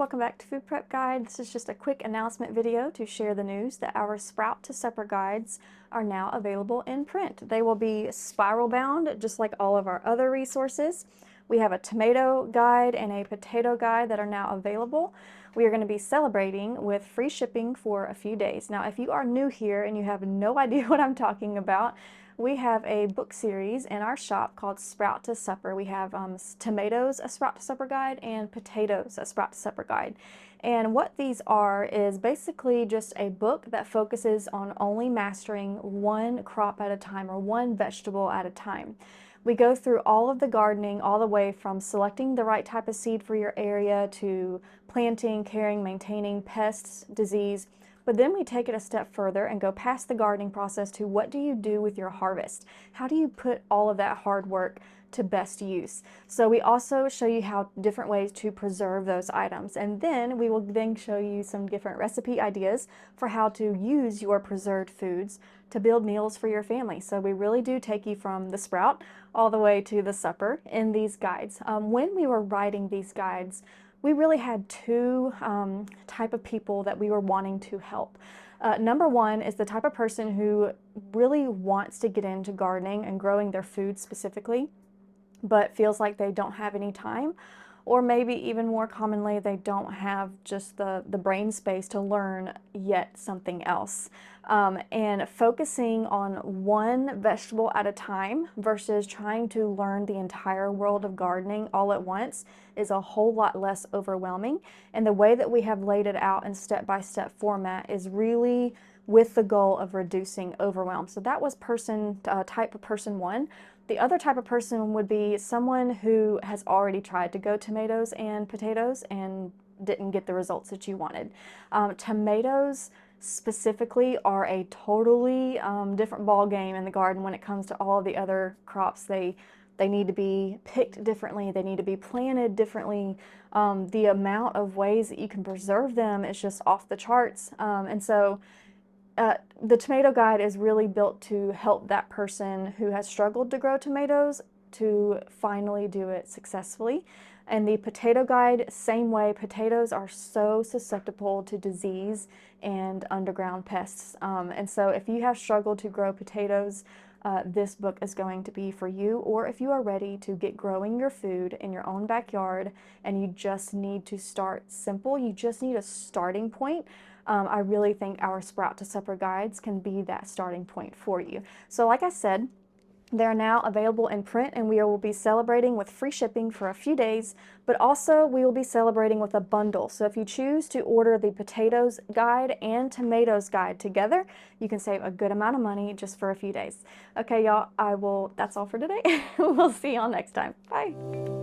welcome back to Food Prep Guide. This is just a quick announcement video to share the news that our Sprout to Supper guides are now available in print. They will be spiral bound, just like all of our other resources. We have a tomato guide and a potato guide that are now available. We are going to be celebrating with free shipping for a few days. Now, if you are new here and you have no idea what I'm talking about, we have a book series in our shop called Sprout to Supper. We have tomatoes, a Sprout to Supper guide, and potatoes, a Sprout to Supper guide. And what these are is basically just a book that focuses on only mastering one crop at a time or one vegetable at a time. We go through all of the gardening, all the way from selecting the right type of seed for your area to planting, caring, maintaining, pests, disease. But then we take it a step further and go past the gardening process to what do you do with your harvest? How do you put all of that hard work to best use? So we also show you how different ways to preserve those items. And then we will then show you some different recipe ideas for how to use your preserved foods to build meals for your family. So we really do take you from the Sprout all the way to the supper in these guides. When we were writing these guides, we really had two type of people that we were wanting to help. Number one is the type of person who really wants to get into gardening and growing their food specifically, but feels like they don't have any time, or maybe even more commonly, they don't have just the brain space to learn yet something else. And focusing on one vegetable at a time versus trying to learn the entire world of gardening all at once is a whole lot less overwhelming. And the way that we have laid it out in step-by-step format is really with the goal of reducing overwhelm. So that was type of person one. The other type of person would be someone who has already tried to grow tomatoes and potatoes and didn't get the results that you wanted. Tomatoes specifically are a totally different ball game in the garden when it comes to all of the other crops. They need to be picked differently. They need to be planted differently. The amount of ways that you can preserve them is just off the charts. And so the tomato guide is really built to help that person who has struggled to grow tomatoes to finally do it successfully. And the potato guide, same way. Potatoes are so susceptible to disease and underground pests. And so if you have struggled to grow potatoes, this book is going to be for you. Or if you are ready to get growing your food in your own backyard and you just need to start simple, you just need a starting point, I really think our Sprout to Supper guides can be that starting point for you. So like I said, they're now available in print, and we will be celebrating with free shipping for a few days, but also we will be celebrating with a bundle. So if you choose to order the potatoes guide and tomatoes guide together, you can save a good amount of money just for a few days. Okay, y'all, that's all for today. We'll see y'all next time. Bye.